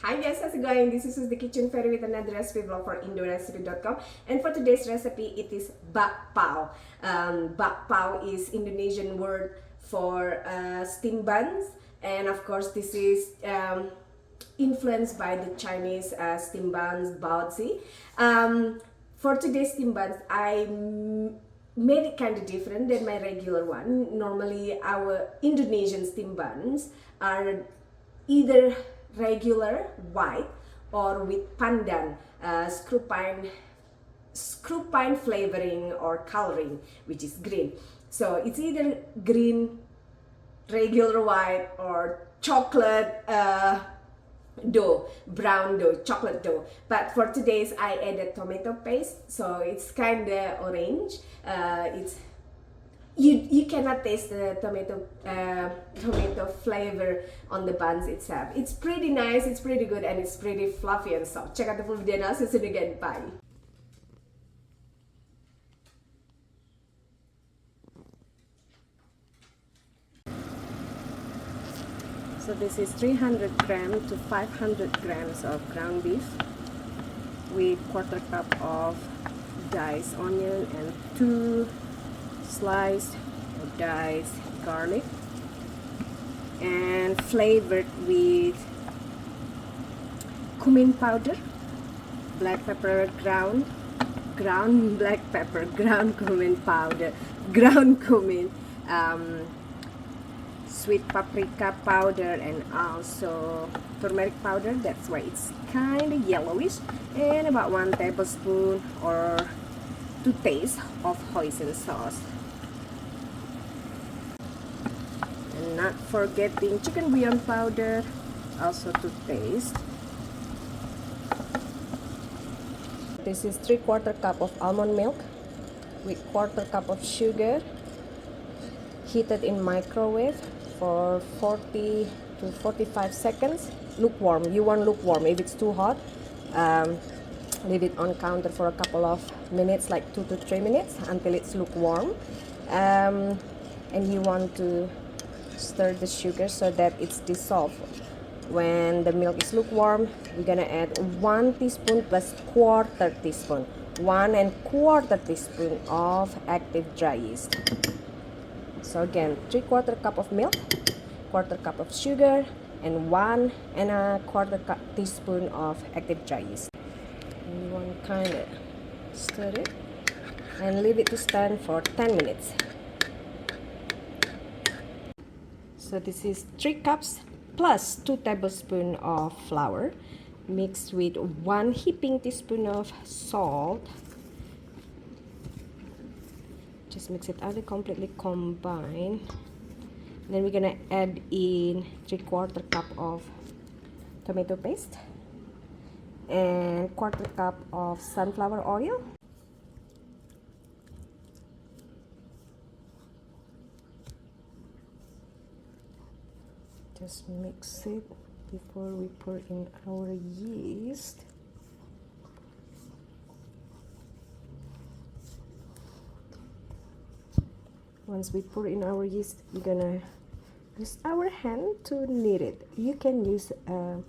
Hi guys, how's it going? This is the Kitchen Fairy with another recipe vlog for indorecipe.com, and for today's recipe it is bakpao. Bakpao is Indonesian word for steamed buns, and of course this is influenced by the Chinese steamed buns, baozi. For today's steamed buns, I made it kind of different than my regular one. Normally our Indonesian steamed buns are either regular white or with pandan, screw pine flavoring or coloring, which is green. So it's either green, regular white, or chocolate dough, brown dough, chocolate dough. But for today's I added tomato paste, so it's kind of orange. It's you cannot taste the tomato flavor on the buns itself. It's pretty nice, it's pretty good, and it's pretty fluffy and soft. Check out the full video now. See you soon again. Bye. So this is 300 grams to 500 grams of ground beef with quarter cup of diced onion and 2 sliced or diced garlic, and flavored with cumin powder, black pepper, ground black pepper, ground cumin powder, ground cumin, sweet paprika powder, and also turmeric powder. That's why it's kind of yellowish, and about 1 tablespoon or to taste of hoisin sauce. And not forgetting chicken bouillon powder, also to taste. This is 3/4 cup of almond milk with 1/4 cup of sugar, heated in microwave for 40 to 45 seconds. Lukewarm. You want lukewarm. If it's too hot, leave it on counter for a couple of minutes, like 2 to 3 minutes, until it's lukewarm. And you want to stir the sugar so that it's dissolved. When the milk is lukewarm, you're gonna add 1 teaspoon plus 1/4 teaspoon, 1 1/4 teaspoon of active dry yeast. So again, 3/4 cup of milk, 1/4 cup of sugar, and 1 1/4 teaspoon of active dry yeast. And you want to kind of stir it and leave it to stand for 10 minutes. So this is 3 cups plus 2 tablespoons of flour mixed with 1 heaping teaspoon of salt. Just mix it until completely combined. Then we're gonna add in 3/4 cup of tomato paste and 1/4 cup of sunflower oil. Just mix it before we pour in our yeast. Once we pour in our yeast, we're gonna use our hand to knead it. You can use a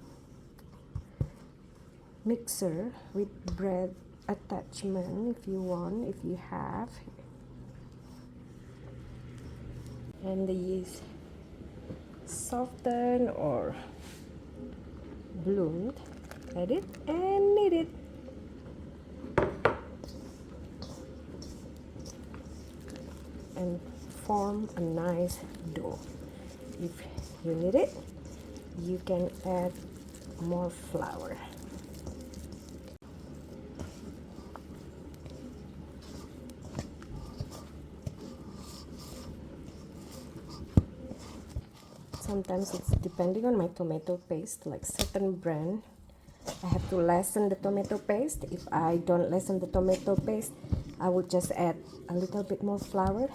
mixer with bread attachment if you want, if you have. And the yeast soften or bloomed, add it and knead it. And form a nice dough. If you need it, you can add more flour. Sometimes it's depending on my tomato paste, like certain brand I have to lessen the tomato paste. If I don't lessen the tomato paste, I will just add a little bit more flour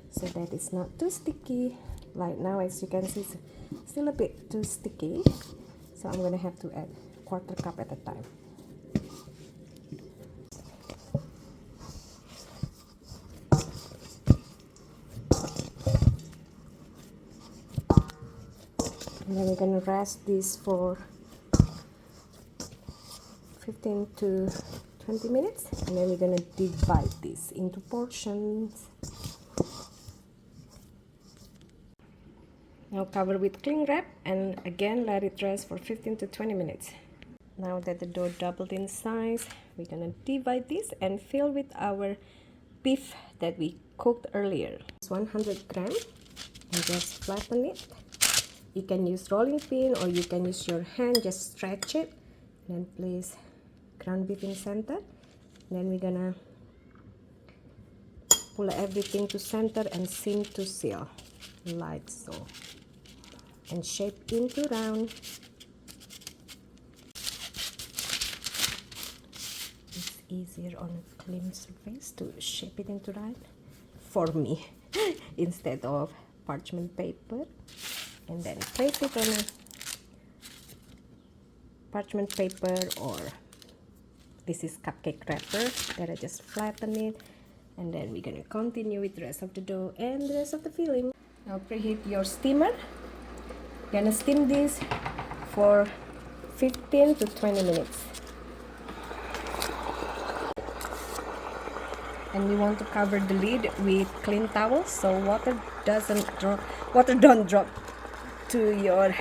so that it's not too sticky. Like now, as you can see, it's still a bit too sticky, so I'm gonna have to add 1/4 cup at a time. And then we're gonna rest this for 15 to 20 minutes, and then we're gonna divide this into portions. Now cover with cling wrap and again let it rest for 15 to 20 minutes. Now that the dough doubled in size, we're gonna divide this and fill with our beef that we cooked earlier. It's 100 grams, and just flatten it. You can use rolling pin or you can use your hand, just stretch it. And then place ground beef in center. And then we're gonna pull everything to center and seam to seal, like so. And shape into round. It's easier on clean surface to shape it into round for me instead of parchment paper. And then place it on a parchment paper, or this is cupcake wrapper that I just flatten it. And then we're gonna continue with the rest of the dough and the rest of the filling. Now preheat your steamer. Gonna steam this for 15 to 20 minutes. And we want to cover the lid with clean towels so water don't drop to your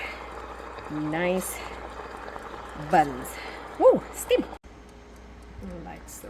nice buns. Woo, steam! Like so.